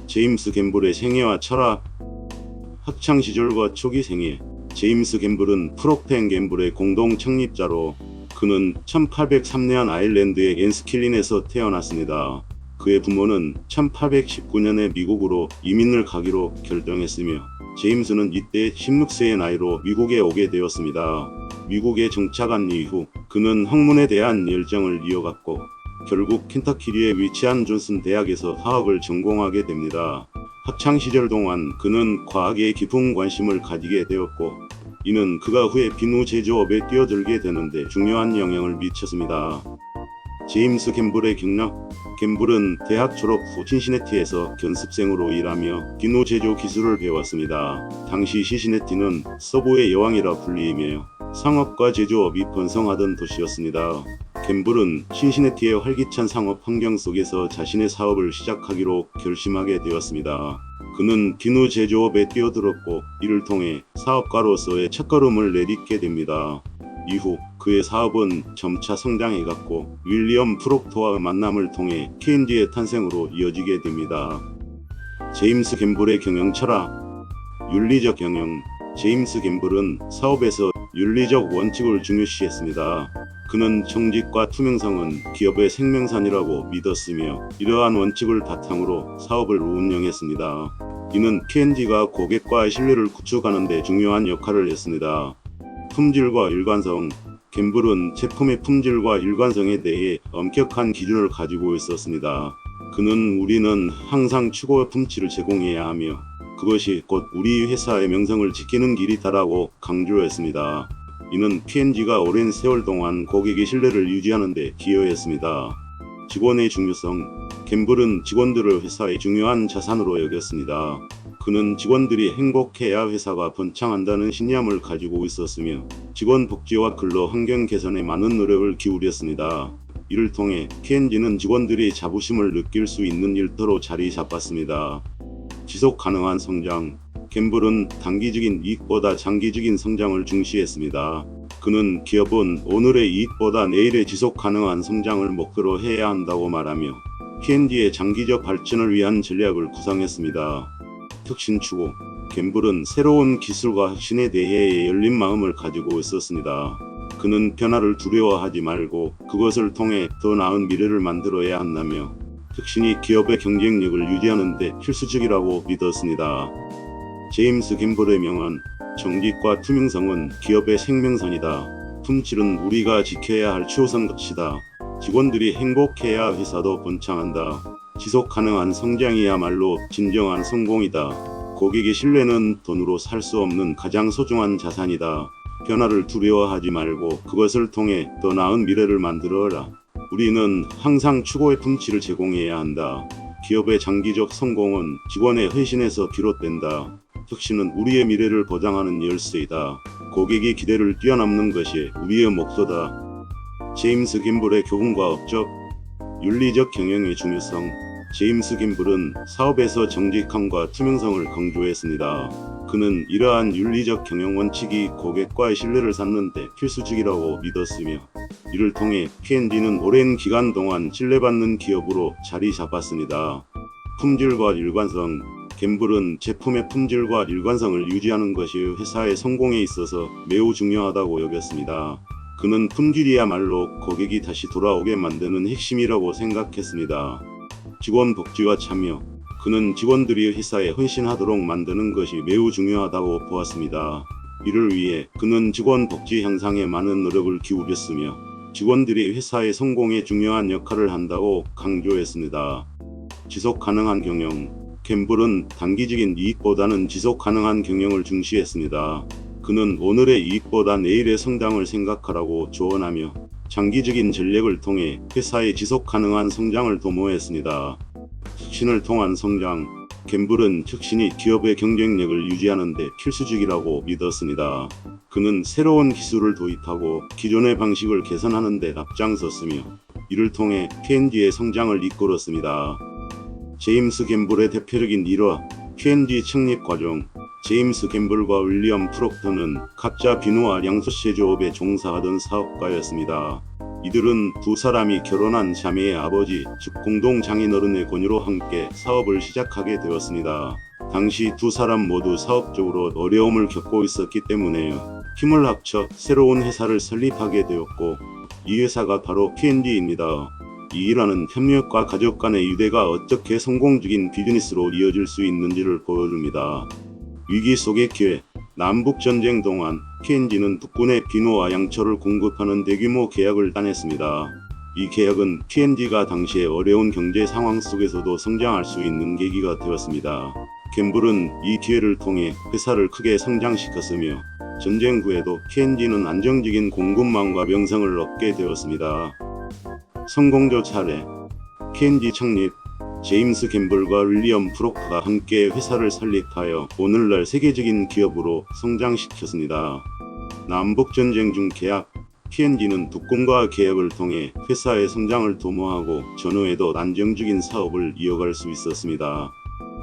제임스 갬블의 생애와 철학. 학창시절과 초기 생애. 제임스 갬블은 프록터 앤 갬블의 공동 창립자로 그는 1803년 아일랜드의 엔스킬린에서 태어났습니다. 그의 부모는 1819년에 미국으로 이민을 가기로 결정했으며 제임스는 이때 16세의 나이로 미국에 오게 되었습니다. 미국에 정착한 이후 그는 학문에 대한 열정을 이어갔고 결국 켄터키리에 위치한 존슨 대학에서 화학을 전공하게 됩니다. 학창시절 동안 그는 과학에 깊은 관심을 가지게 되었고 이는 그가 후에 비누 제조업에 뛰어들게 되는데 중요한 영향을 미쳤습니다. 제임스 갬블의 경력. 갬블은 대학 졸업 후 신시내티에서 견습생으로 일하며 비누 제조 기술을 배웠습니다. 당시 신시내티는 서부의 여왕이라 불리며 상업과 제조업이 번성하던 도시였습니다. 갬블은 신시내티의 활기찬 상업 환경 속에서 자신의 사업을 시작하기로 결심하게 되었습니다. 그는 비누 제조업에 뛰어들었고 이를 통해 사업가로서의 첫걸음을 내딛게 됩니다. 이후 그의 사업은 점차 성장해갔고 윌리엄 프록터와 만남을 통해 K&D의 탄생으로 이어지게 됩니다. 제임스 갬블의 경영 철학. 윤리적 경영. 제임스 갬블은 사업에서 윤리적 원칙을 중요시했습니다. 그는 정직과 투명성은 기업의 생명선이라고 믿었으며 이러한 원칙을 바탕으로 사업을 운영했습니다. 이는 K&D가 고객과의 신뢰를 구축하는 데 중요한 역할을 했습니다. 품질과 일관성. 갬블은 제품의 품질과 일관성에 대해 엄격한 기준을 가지고 있었습니다. 그는 우리는 항상 최고의 품질을 제공해야 하며 그것이 곧 우리 회사의 명성을 지키는 길이다라고 강조했습니다. 이는 K&D가 오랜 세월 동안 고객의 신뢰를 유지하는 데 기여했습니다. 직원의 중요성. 갬블은 직원들을 회사의 중요한 자산으로 여겼습니다. 그는 직원들이 행복해야 회사가 번창한다는 신념을 가지고 있었으며 직원 복지와 근로 환경 개선에 많은 노력을 기울였습니다. 이를 통해 K&D는 직원들이 자부심을 느낄 수 있는 일터로 자리 잡았습니다. 지속 가능한 성장. 갬블은 단기적인 이익보다 장기적인 성장을 중시했습니다. 그는 기업은 오늘의 이익보다 내일의 지속 가능한 성장을 목표로 해야 한다고 말하며 K&D의 장기적 발전을 위한 전략을 구상했습니다. 혁신 추구. 갬블은 새로운 기술과 혁신에 대해 열린 마음을 가지고 있었습니다. 그는 변화를 두려워하지 말고 그것을 통해 더 나은 미래를 만들어야 한다며 혁신이 기업의 경쟁력을 유지하는 데 필수적이라고 믿었습니다. 제임스 갬블의 명언. 정직과 투명성은 기업의 생명선이다. 품질은 우리가 지켜야 할 최우선 가치다. 직원들이 행복해야 회사도 번창한다. 지속 가능한 성장이야말로 진정한 성공이다. 고객의 신뢰는 돈으로 살 수 없는 가장 소중한 자산이다. 변화를 두려워하지 말고 그것을 통해 더 나은 미래를 만들어라. 우리는 항상 최고의 품질을 제공해야 한다. 기업의 장기적 성공은 직원의 헌신에서 비롯된다. 혁신은 우리의 미래를 보장하는 열쇠이다. 고객의 기대를 뛰어넘는 것이 우리의 목표다. 제임스 갬블의 교훈과 업적. 윤리적 경영의 중요성. 제임스 갬블은 사업에서 정직함과 투명성을 강조했습니다. 그는 이러한 윤리적 경영 원칙이 고객과의 신뢰를 쌓는 데 필수적이라고 믿었으며 이를 통해 K&D는 오랜 기간 동안 신뢰받는 기업으로 자리 잡았습니다. 품질과 일관성. 갬블은 제품의 품질과 일관성을 유지하는 것이 회사의 성공에 있어서 매우 중요하다고 여겼습니다. 그는 품질이야말로 고객이 다시 돌아오게 만드는 핵심이라고 생각했습니다. 직원 복지와 참여. 그는 직원들이 회사에 헌신하도록 만드는 것이 매우 중요하다고 보았습니다. 이를 위해 그는 직원 복지 향상에 많은 노력을 기울였으며 직원들이 회사의 성공에 중요한 역할을 한다고 강조했습니다. 지속 가능한 경영. 갬블은 단기적인 이익보다는 지속 가능한 경영을 중시했습니다. 그는 오늘의 이익보다 내일의 성장을 생각하라고 조언하며 장기적인 전략을 통해 회사의 지속 가능한 성장을 도모했습니다. 혁신을 통한 성장. 갬블은 혁신이 기업의 경쟁력을 유지하는 데 필수적이라고 믿었습니다. 그는 새로운 기술을 도입하고 기존의 방식을 개선하는 데 앞장섰으며 이를 통해 K&D의 성장을 이끌었습니다. 제임스 갬블의 대표적인 일화. K&D 창립 과정. 제임스 갬블과 윌리엄 프록터는 각자 비누와 양소 제조업에 종사하던 사업가였습니다. 이들은 두 사람이 결혼한 자매의 아버지, 즉 공동 장인어른의 권유로 함께 사업을 시작하게 되었습니다. 당시 두 사람 모두 사업적으로 어려움을 겪고 있었기 때문에 힘을 합쳐 새로운 회사를 설립하게 되었고, 이 회사가 바로 P&G입니다. 이 일화는 협력과 가족 간의 유대가 어떻게 성공적인 비즈니스로 이어질 수 있는지를 보여줍니다. 위기 속의 기회. 남북전쟁 동안 P&G는 북군의 비누와 양초를 공급하는 대규모 계약을 따냈습니다. 이 계약은 P&G가 당시의 어려운 경제 상황 속에서도 성장할 수 있는 계기가 되었습니다. 갬블은 이 기회를 통해 회사를 크게 성장시켰으며, 전쟁 후에도 P&G는 안정적인 공급망과 명성을 얻게 되었습니다. 성공적 사례. P&G 창립. 제임스 갬블과 윌리엄 프록터가 함께 회사를 설립하여 오늘날 세계적인 기업으로 성장시켰습니다. 남북전쟁 중 계약. P&G는 북군과 계약을 통해 회사의 성장을 도모하고 전후에도 안정적인 사업을 이어갈 수 있었습니다.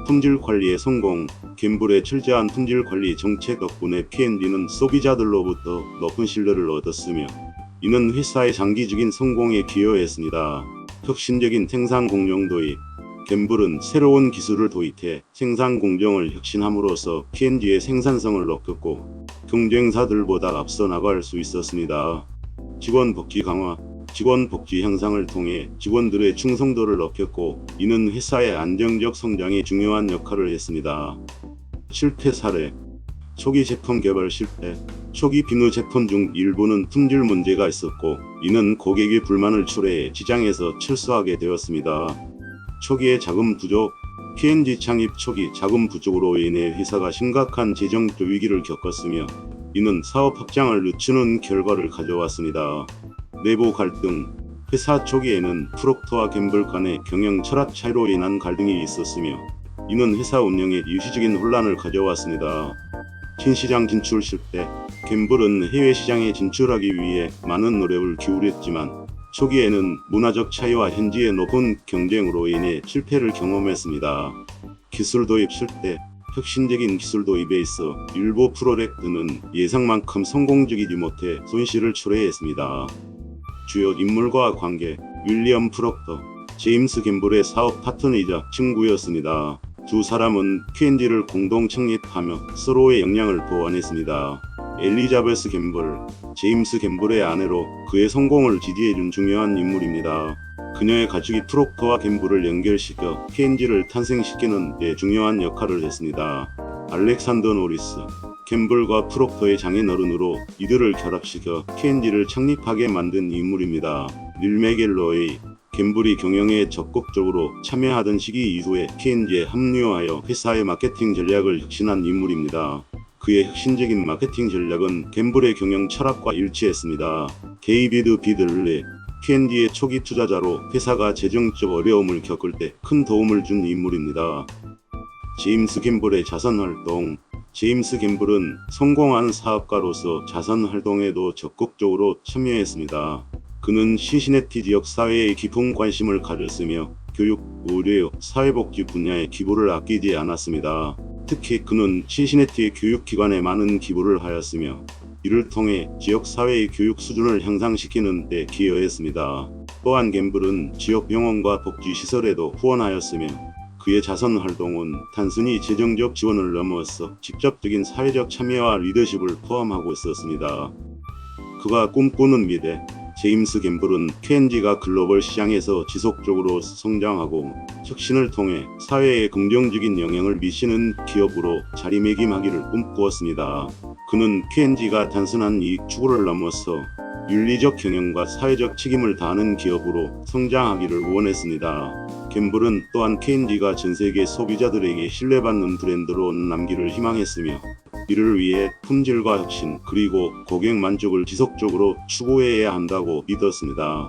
품질 관리의 성공. 갬블의 철저한 품질 관리 정책 덕분에 P&G는 소비자들로부터 높은 신뢰를 얻었으며, 이는 회사의 장기적인 성공에 기여했습니다. 혁신적인 생산 공정 도입. 갬블은 새로운 기술을 도입해 생산 공정을 혁신함으로써 P&G의 생산성을 높였고, 경쟁사들보다 앞서 나갈 수 있었습니다. 직원 복지 강화. 직원 복지 향상을 통해 직원들의 충성도를 높였고, 이는 회사의 안정적 성장에 중요한 역할을 했습니다. 실패 사례. 초기 제품 개발 실패. 초기 비누 제품 중 일부는 품질 문제가 있었고, 이는 고객의 불만을 초래해 시장에서 철수하게 되었습니다. 초기의 자금 부족. P&G 창립 초기 자금 부족으로 인해 회사가 심각한 재정적 위기를 겪었으며, 이는 사업 확장을 늦추는 결과를 가져왔습니다. 내부 갈등. 회사 초기에는 프록터와 갬블 간의 경영 철학 차이로 인한 갈등이 있었으며, 이는 회사 운영에 일시적인 혼란을 가져왔습니다. 신시장 진출 실패. 갬블은 해외 시장에 진출하기 위해 많은 노력을 기울였지만, 초기에는 문화적 차이와 현지의 높은 경쟁으로 인해 실패를 경험했습니다. 기술 도입 실패. 혁신적인 기술 도입에 있어 일부 프로젝트는 예상만큼 성공적이지 못해 손실을 초래했습니다. 주요 인물과 관계. 윌리엄 프록터, 제임스 갬블의 사업 파트너이자 친구였습니다. 두 사람은 P&G를 공동 창립하며 서로의 역량을 보완했습니다. 엘리자베스 갬블, 제임스 갬블의 아내로 그의 성공을 지지해준 중요한 인물입니다. 그녀의 가족이 프록터와 갬블을 연결시켜 P&G를 탄생시키는 데 중요한 역할을 했습니다. 알렉산더 노리스, 갬블과 프록터의 장인어른으로 이들을 결합시켜 P&G를 창립하게 만든 인물입니다. 닐 맥갤로이, 갬블이 경영에 적극적으로 참여하던 시기 이후에 P&G에 합류하여 회사의 마케팅 전략을 혁신한 인물입니다. 그의 혁신적인 마케팅 전략은 갬블의 경영 철학과 일치했습니다. 데이비드 비들리, P&G의 초기 투자자로 회사가 재정적 어려움을 겪을 때 큰 도움을 준 인물입니다. 제임스 갬블의 자선 활동. 제임스 갬블은 성공한 사업가로서 자선 활동에도 적극적으로 참여했습니다. 그는 신시내티 지역 사회에 깊은 관심을 가졌으며 교육, 의료, 사회복지 분야에 기부를 아끼지 않았습니다. 특히 그는 신시내티의 교육기관에 많은 기부를 하였으며, 이를 통해 지역 사회의 교육 수준을 향상시키는 데 기여했습니다. 또한 갬블은 지역 병원과 복지시설에도 후원하였으며, 그의 자선 활동은 단순히 재정적 지원을 넘어서 직접적인 사회적 참여와 리더십을 포함하고 있었습니다. 그가 꿈꾸는 미래. 제임스 갬블은 P&G가 글로벌 시장에서 지속적으로 성장하고 혁신을 통해 사회에 긍정적인 영향을 미치는 기업으로 자리매김하기를 꿈꾸었습니다. 그는 P&G가 단순한 이익 추구를 넘어서 윤리적 경영과 사회적 책임을 다하는 기업으로 성장하기를 원했습니다. 갬블은 또한 P&G가 전세계 소비자들에게 신뢰받는 브랜드로 남기를 희망했으며, 이를 위해 품질과 혁신 그리고 고객 만족을 지속적으로 추구해야 한다고 믿었습니다.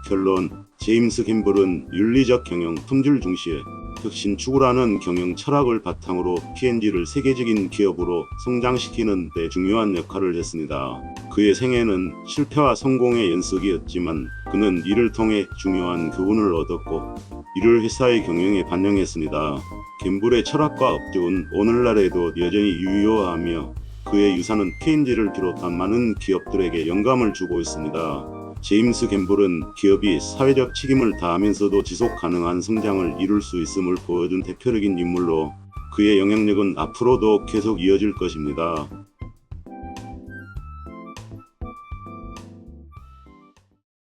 결론. 제임스 갬블은 윤리적 경영, 품질 중시의 혁신 추구라는 경영 철학을 바탕으로 P&G를 세계적인 기업으로 성장시키는 데 중요한 역할을 했습니다. 그의 생애는 실패와 성공의 연속이었지만, 그는 이를 통해 중요한 교훈을 얻었고, 이를 회사의 경영에 반영했습니다. 갬블의 철학과 업적은 오늘날에도 여전히 유효하며, 그의 유산은 P&G를 비롯한 많은 기업들에게 영감을 주고 있습니다. 제임스 갬블은 기업이 사회적 책임을 다하면서도 지속 가능한 성장을 이룰 수 있음을 보여준 대표적인 인물로 그의 영향력은 앞으로도 계속 이어질 것입니다.